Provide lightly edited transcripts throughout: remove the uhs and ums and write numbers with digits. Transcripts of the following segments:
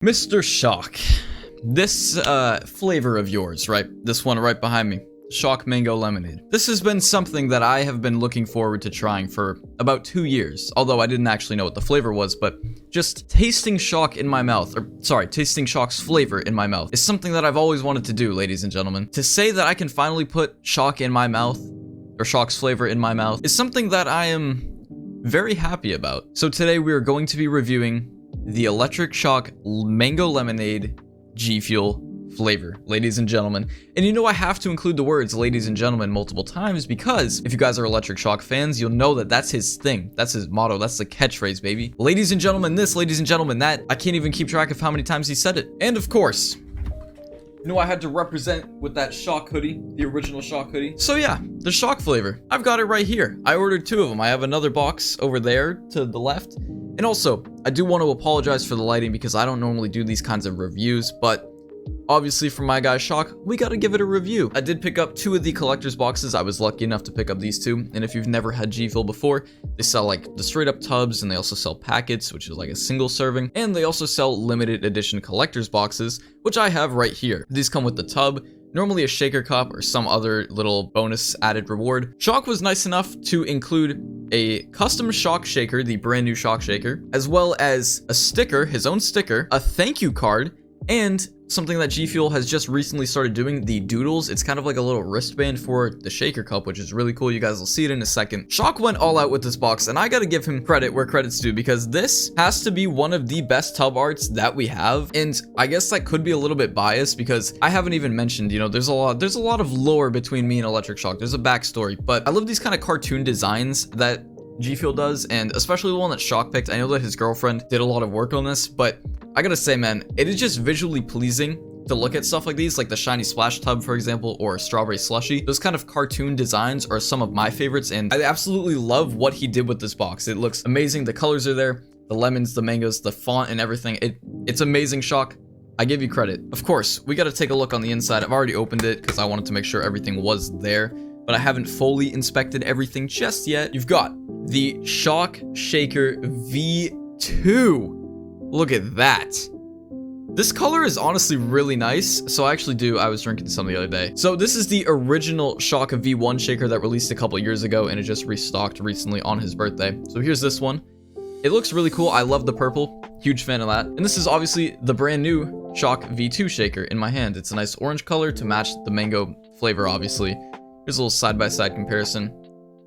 Mr. Shock, this flavor of yours, right? This one right behind me, Shock Mango Lemonade. This has been something that I have been looking forward to trying for about 2 years, although I didn't actually know what the flavor was, but just tasting Shock in my mouth, or sorry, tasting Shock's flavor in my mouth is something that I've always wanted to do, ladies and gentlemen. To say that I can finally put Shock in my mouth, or Shock's flavor in my mouth, is something that I am very happy about. So today we are going to be reviewing the Electricshock Mango Lemonade Gfuel flavor, ladies and gentlemen. And you know I have to include the words ladies and gentlemen multiple times because if you guys are Electricshock fans, you'll know that that's his thing. That's his motto. That's the catchphrase, baby. Ladies and gentlemen this, ladies and gentlemen that. I can't even keep track of how many times he said it. And of course, you know I had to represent with that Shock hoodie, the original Shock hoodie. So yeah, the Shock flavor. I've got it right here. I ordered 2 of them. I have another box over there to the left. And also, I do want to apologize for the lighting because I don't normally do these kinds of reviews, but obviously for my guy Shock, we gotta give it a review. I did pick up 2 of the collector's boxes. I was lucky enough to pick up these 2. And if you've never had Gfuel before, they sell like the straight up tubs and they also sell packets, which is like a single serving. And they also sell limited edition collector's boxes, which I have right here. These come with the tub, normally a shaker cup or some other little bonus added reward. Shock was nice enough to include a custom Shock shaker, the brand new Shock shaker, as well as a sticker, his own sticker, a thank you card, and something that Gfuel has just recently started doing, the doodles. It's kind of like a little wristband for the shaker cup, which is really cool. You guys will see it in a second. Shock went all out with this box, and I gotta give him credit where credit's due because this has to be one of the best tub arts that we have. And I guess that could be a little bit biased because I haven't even mentioned, you know, there's a lot of lore between me and Electricshock. There's a backstory, but I love these kind of cartoon designs that Gfuel does, and especially the one that Shock picked. I know that his girlfriend did a lot of work on this, but I gotta say, man, it is just visually pleasing to look at stuff like these, like the shiny splash tub, for example, or strawberry slushy. Those kind of cartoon designs are some of my favorites, and I absolutely love what he did with this box. It looks amazing. The colors are there, the lemons, the mangoes, the font, and everything. It's amazing, Shock. I give you credit. Of course, we gotta take a look on the inside. I've already opened it because I wanted to make sure everything was there, but I haven't fully inspected everything just yet. You've got the Shock Shaker V2. Look at that. This color is honestly really nice. So I was drinking some the other day. So this is the original Shock V1 shaker that released a couple years ago, and it just restocked recently on his birthday. So here's this one. It looks really cool. I love the purple. Huge fan of that. And this is obviously the brand new Shock V2 shaker in my hand. It's a nice orange color to match the mango flavor, obviously. Here's a little side-by-side comparison.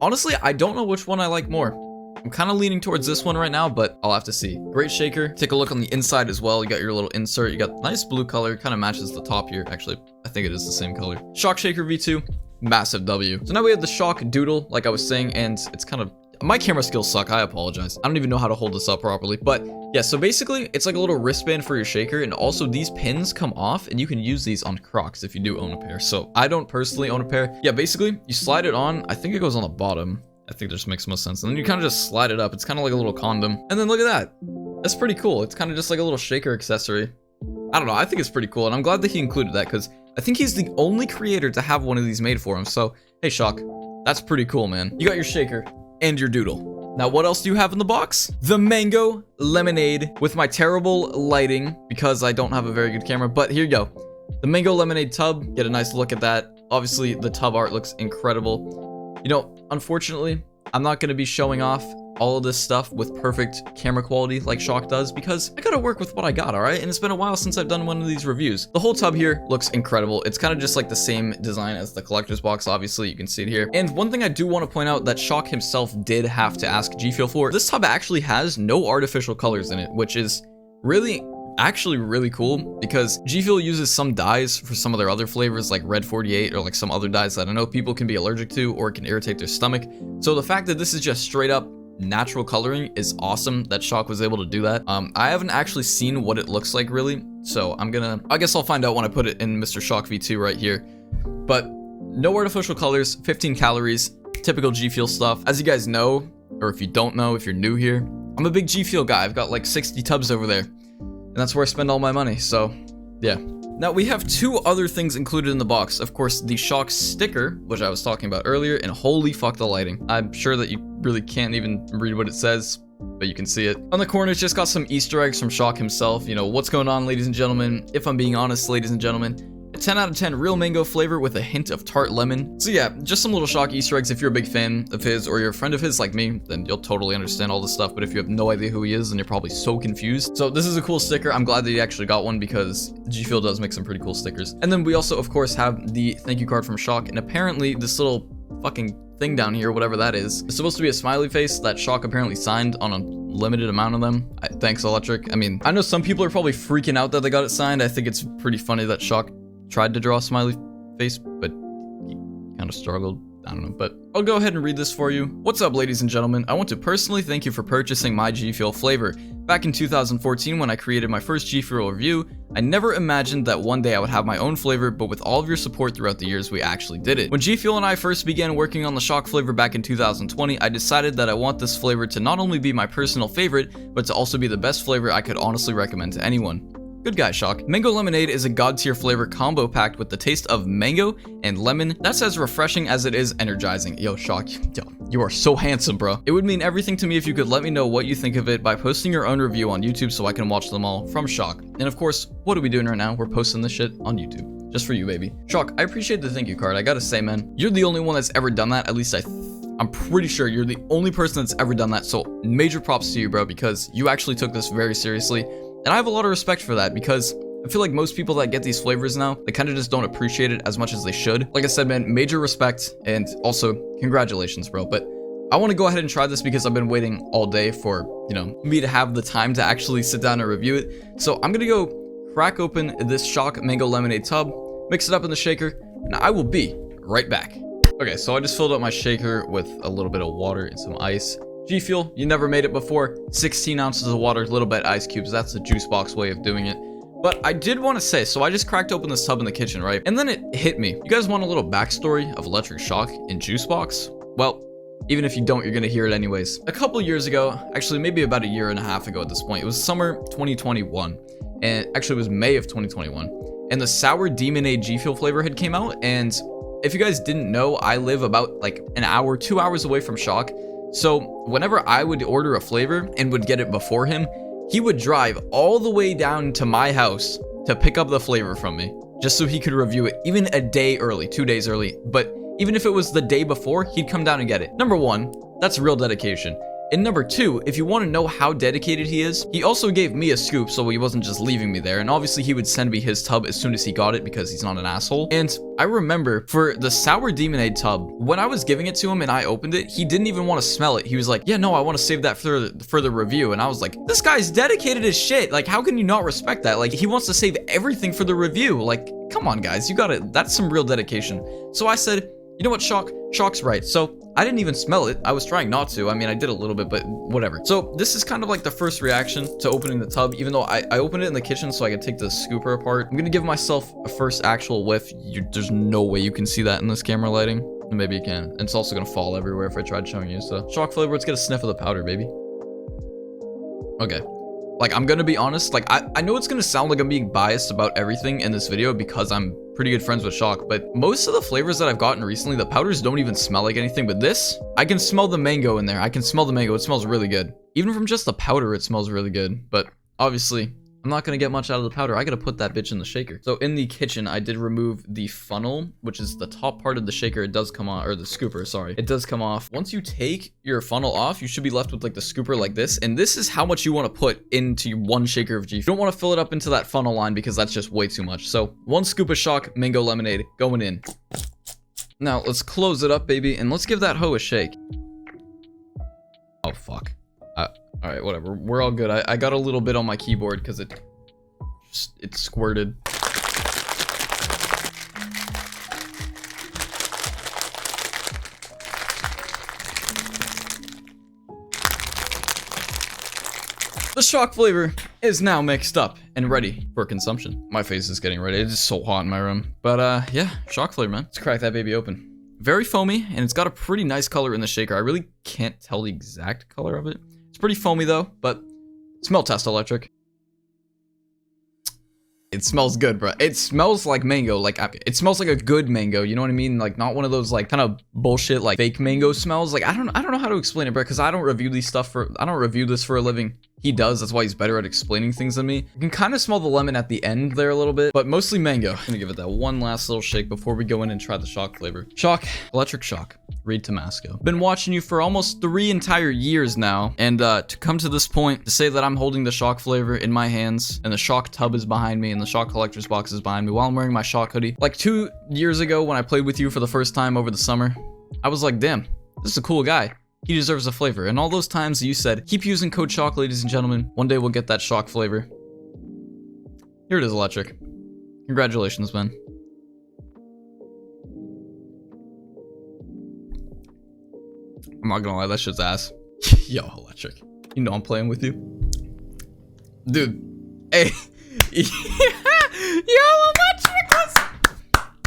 Honestly, I don't know which one I like more. I'm kind of leaning towards this one right now, but I'll have to see. Great shaker. Take a look on the inside as well. You got your little insert. You got nice blue color. Kind of matches the top here. Actually, I think it is the same color. Shock Shaker V2. Massive W. So now we have the Shock Doodle, like I was saying, and it's kind of... My camera skills suck. I apologize. I don't even know how to hold this up properly. But yeah, so basically, it's like a little wristband for your shaker. And also, these pins come off, and you can use these on Crocs if you do own a pair. So I don't personally own a pair. Yeah, basically, you slide it on. I think it goes on the bottom. I think this makes most sense. And then you kind of just slide it up. It's kind of like a little condom. And then look at that. That's pretty cool. It's kind of just like a little shaker accessory. I don't know. I think it's pretty cool. And I'm glad that he included that because I think he's the only creator to have one of these made for him. So, hey, Shock, that's pretty cool, man. You got your shaker and your doodle. Now, what else do you have in the box? The Mango Lemonade with my terrible lighting because I don't have a very good camera. But here you go. The Mango Lemonade tub. Get a nice look at that. Obviously, the tub art looks incredible. You know, unfortunately, I'm not going to be showing off all of this stuff with perfect camera quality like Shock does because I got to work with what I got, all right? And it's been a while since I've done one of these reviews. The whole tub here looks incredible. It's kind of just like the same design as the collector's box, obviously. You can see it here. And one thing I do want to point out that Shock himself did have to ask Gfuel for, this tub actually has no artificial colors in it, which is actually really cool because Gfuel uses some dyes for some of their other flavors like Red 48 or like some other dyes that I know people can be allergic to or can irritate their stomach. So the fact that this is just straight up natural coloring is awesome that Shock was able to do that. I haven't actually seen what it looks like really, so I guess I'll find out when I put it in Mr. Shock V2 right here. But no artificial colors, 15 calories, typical Gfuel stuff. As you guys know, or if you don't know, if you're new here, I'm a big Gfuel guy. I've got like 60 tubs over there. And that's where I spend all my money, so yeah. Now, we have 2 other things included in the box. Of course, the Shock sticker, which I was talking about earlier, and holy fuck the lighting. I'm sure that you really can't even read what it says, but you can see it. On the corner, it's just got some Easter eggs from Shock himself. You know, what's going on, ladies and gentlemen? If I'm being honest, ladies and gentlemen, a 10 out of 10 real mango flavor with a hint of tart lemon. So yeah, just some little Shock Easter eggs. If you're a big fan of his or you're a friend of his like me, then you'll totally understand all this stuff. But if you have no idea who he is, then you're probably so confused. So this is a cool sticker. I'm glad that he actually got one because GFUEL does make some pretty cool stickers. And then we also, of course, have the thank you card from Shock. And apparently this little fucking thing down here, whatever that is, it's supposed to be a smiley face that Shock apparently signed on a limited amount of them. Thanks, Electric. I mean, I know some people are probably freaking out that they got it signed. I think it's pretty funny that Shock tried to draw a smiley face, but he kind of struggled. I don't know, but I'll go ahead and read this for you. What's up, ladies and gentlemen? I want to personally thank you for purchasing my GFUEL flavor. Back in 2014, when I created my first GFUEL review, I never imagined that one day I would have my own flavor, but with all of your support throughout the years, we actually did it. When GFUEL and I first began working on the Shock flavor back in 2020, I decided that I want this flavor to not only be my personal favorite, but to also be the best flavor I could honestly recommend to anyone. Good guy, Shock. Mango lemonade is a god tier flavor combo packed with the taste of mango and lemon that's as refreshing as it is energizing. Yo, Shock, yo, you are so handsome, bro. It would mean everything to me if you could let me know what you think of it by posting your own review on YouTube so I can watch them all from Shock. And of course, what are we doing right now? We're posting this shit on YouTube. Just for you, baby. Shock, I appreciate the thank you card. I gotta say, man, you're the only one that's ever done that. At least I'm pretty sure you're the only person that's ever done that. So major props to you, bro, because you actually took this very seriously. And I have a lot of respect for that because I feel like most people that get these flavors now, they kind of just don't appreciate it as much as they should. Like I said, man, major respect and also congratulations, bro. But I want to go ahead and try this because I've been waiting all day for, you know, me to have the time to actually sit down and review it. So I'm going to go crack open this Shock Mango Lemonade tub, mix it up in the shaker, and I will be right back. Okay, so I just filled up my shaker with a little bit of water and some ice. GFUEL, you never made it before. 16 ounces of water, little bit ice cubes. That's the juice box way of doing it. But I did want to say, so I just cracked open this tub in the kitchen, right? And then it hit me. You guys want a little backstory of Electricshock in juice box? Well, even if you don't, you're gonna hear it anyways. A couple years ago, actually maybe about a year and a half ago at this point, it was summer 2021, and actually it was May of 2021, and the Sour Demonade GFUEL flavor had came out. And if you guys didn't know, I live about like an hour, 2 hours away from Shock. So whenever I would order a flavor and would get it before him, he would drive all the way down to my house to pick up the flavor from me, just so he could review it even a day early, 2 days early. But even if it was the day before, he'd come down and get it. Number one, that's real dedication. And number two, if you want to know how dedicated he is, he also gave me a scoop so he wasn't just leaving me there. And obviously he would send me his tub as soon as he got it because he's not an asshole. And I remember for the Sour Demonade tub, when I was giving it to him and I opened it, he didn't even want to smell it. He was like, yeah, no, I want to save that for the review. And I was like, this guy's dedicated as shit. Like, how can you not respect that? Like, he wants to save everything for the review. Like, come on, guys, you got it. That's some real dedication. So I said, you know what, Shock's right. So I didn't even smell it. I was trying not to. I mean, I did a little bit, but whatever. So this is kind of like the first reaction to opening the tub, even though I opened it in the kitchen so I could take the scooper apart. I'm going to give myself a first actual whiff. There's no way you can see that in this camera lighting. Maybe you can. And it's also going to fall everywhere if I tried showing you. So Shock flavor, let's get a sniff of the powder, baby. Okay. Like, I'm going to be honest. Like, I know it's going to sound like I'm being biased about everything in this video because I'm pretty good friends with Shock, but most of the flavors that I've gotten recently, the powders don't even smell like anything. But this, I can smell the mango in there. I can smell the mango. It smells really good. Even from just the powder, it smells really good. But obviously, I'm not going to get much out of the powder. I got to put that bitch in the shaker. So in the kitchen, I did remove the funnel, which is the top part of the shaker. It does come off, or the scooper, sorry. It does come off. Once you take your funnel off, you should be left with like the scooper like this. And this is how much you want to put into one shaker of GFUEL. You don't want to fill it up into that funnel line because that's just way too much. So 1 scoop of Shock Mango Lemonade going in. Now let's close it up, baby. And let's give that hoe a shake. Oh, fuck. All right, whatever. We're all good. I got a little bit on my keyboard because it squirted. The Shock flavor is now mixed up and ready for consumption. My face is getting ready. It's so hot in my room. But yeah, Shock flavor, man. Let's crack that baby open. Very foamy, and it's got a pretty nice color in the shaker. I really can't tell the exact color of it. It's pretty foamy though, but smell test, Electric. It smells good, bro. It smells like mango. Like, it smells like a good mango. You know what I mean? Like, not one of those like kind of bullshit like fake mango smells. Like, I don't know how to explain it, bro. Because I don't review this for a living. He does. That's why he's better at explaining things than me. You can kind of smell the lemon at the end there a little bit, but mostly mango. I'm gonna give it that one last little shake before we go in and try the shock flavor. Shock, Electric Shock. Reed Tomasco. Been watching you for almost 3 entire years now, and to come to this point, to say that I'm holding the shock flavor in my hands, and the shock tub is behind me, and the shock collector's box is behind me while I'm wearing my shock hoodie. Like 2 years ago when I played with you for the first time over the summer, I was like, damn, this is a cool guy. He deserves a flavor. And all those times you said, keep using code SHOCK, ladies and gentlemen. One day we'll get that shock flavor. Here it is, Electric. Congratulations, man. I'm not gonna lie, that shit's ass. Yo, Electric. You know I'm playing with you. Dude. Hey. Yo,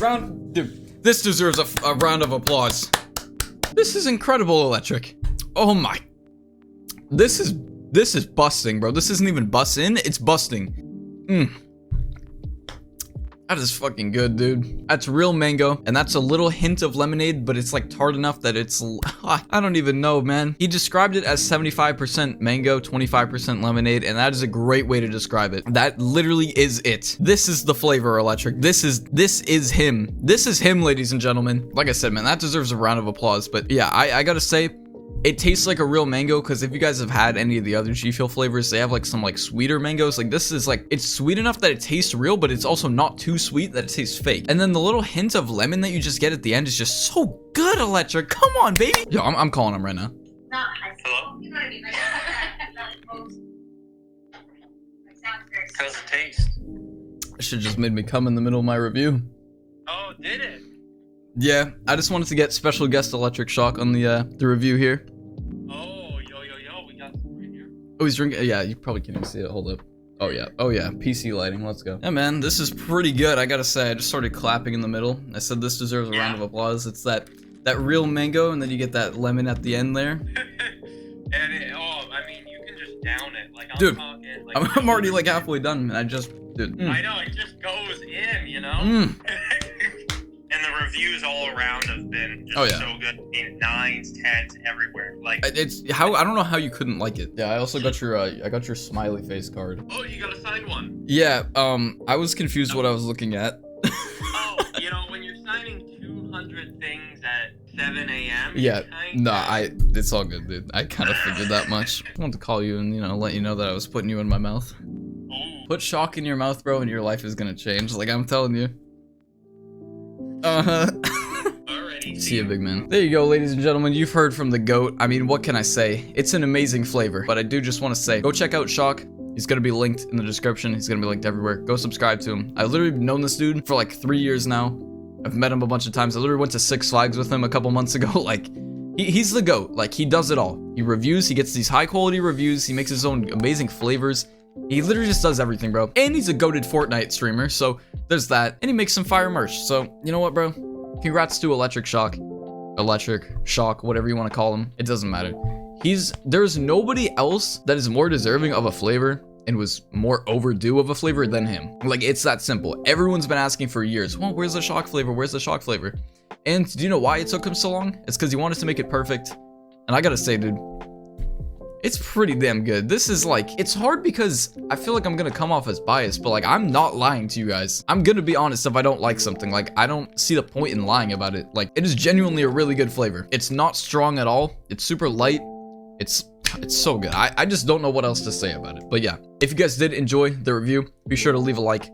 Electric! Dude, this deserves a round of applause. This is incredible, Electric. Oh my. This is busting, bro. This isn't even bussin', it's busting. That is fucking good, dude. That's real mango, and that's a little hint of lemonade, but it's like tart enough that it's... I don't even know, man. He described it as 75% mango, 25% lemonade, and that is a great way to describe it. That literally is it. This is the flavor, Electric. This is him. This is him, ladies and gentlemen. Like I said, man, that deserves a round of applause, but yeah, I gotta say, it tastes like a real mango, because if you guys have had any of the other Gfuel flavors, they have like some like sweeter mangoes. Like this is like, it's sweet enough that it tastes real, but it's also not too sweet that it tastes fake. And then the little hint of lemon that you just get at the end is just so good, Electric. Come on, baby. Yo, I'm calling him right now. Hello? How's it taste? It should just made me come in the middle of my review. Oh, did it? Yeah, I just wanted to get special guest Electric Shock on the review here. Oh, yo, we got some right here. Oh, he's drinking. Yeah, you probably can't even see it. Hold up. Oh yeah, PC lighting. Let's go. Yeah, man, this is pretty good. I gotta say, I just started clapping in the middle. I said this deserves a round of applause. It's that real mango, and then you get that lemon at the end there. And I mean, you can just down it. Like, dude, talking, like, I'm already like halfway done, and I just, dude. I know, it just goes in, you know? And the reviews all around have been just so good. In 9s, 10s, everywhere. Like, it's how, I don't know how you couldn't like it. Yeah, I also got your I got your smiley face card. Oh, you got a signed one? Yeah, I was confused what I was looking at. Oh, you know, when you're signing 200 things at 7 a.m. Yeah, it's all good, dude. I kind of figured that much. I wanted to call you and, you know, let you know that I was putting you in my mouth. Ooh. Put shock in your mouth, bro, and your life is gonna change. Like, I'm telling you. Alrighty. See you, big man. There you go, ladies and gentlemen. You've heard from the GOAT. I mean, what can I say? It's an amazing flavor, but I do just want to say, go check out Shock. He's gonna be linked in the description. He's gonna be linked everywhere. Go subscribe to him. I've literally known this dude for like 3 years now. I've met him a bunch of times. I literally went to Six Flags with him a couple months ago. Like, he's the GOAT. Like, he does it all. He reviews. He gets these high quality reviews. He makes his own amazing flavors. He literally just does everything, bro. And he's a goated Fortnite streamer, so there's that. And he makes some fire merch. So, you know what, bro? Congrats to Electric Shock, whatever you want to call him. It doesn't matter. There's nobody else that is more deserving of a flavor and was more overdue of a flavor than him. Like, it's that simple. Everyone's been asking for years, well, where's the shock flavor? Where's the shock flavor? And do you know why it took him so long? It's because he wanted to make it perfect. And I gotta say, dude, it's pretty damn good. This is like, it's hard because I feel like I'm gonna come off as biased, but like, I'm not lying to you guys. I'm gonna be honest if I don't like something. Like, I don't see the point in lying about it. Like, it is genuinely a really good flavor. It's not strong at all. It's super light. It's so good. I just don't know what else to say about it. But yeah, if you guys did enjoy the review, be sure to leave a like.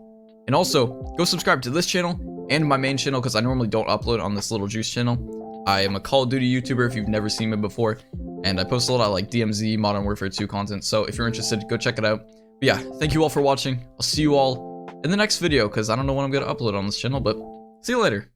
And also, go subscribe to this channel and my main channel, because I normally don't upload on this little juice channel. I am a Call of Duty YouTuber if you've never seen me before. And I post a lot of like DMZ, Modern Warfare 2 content. So if you're interested, go check it out. But yeah, thank you all for watching. I'll see you all in the next video, because I don't know when I'm going to upload on this channel, but see you later.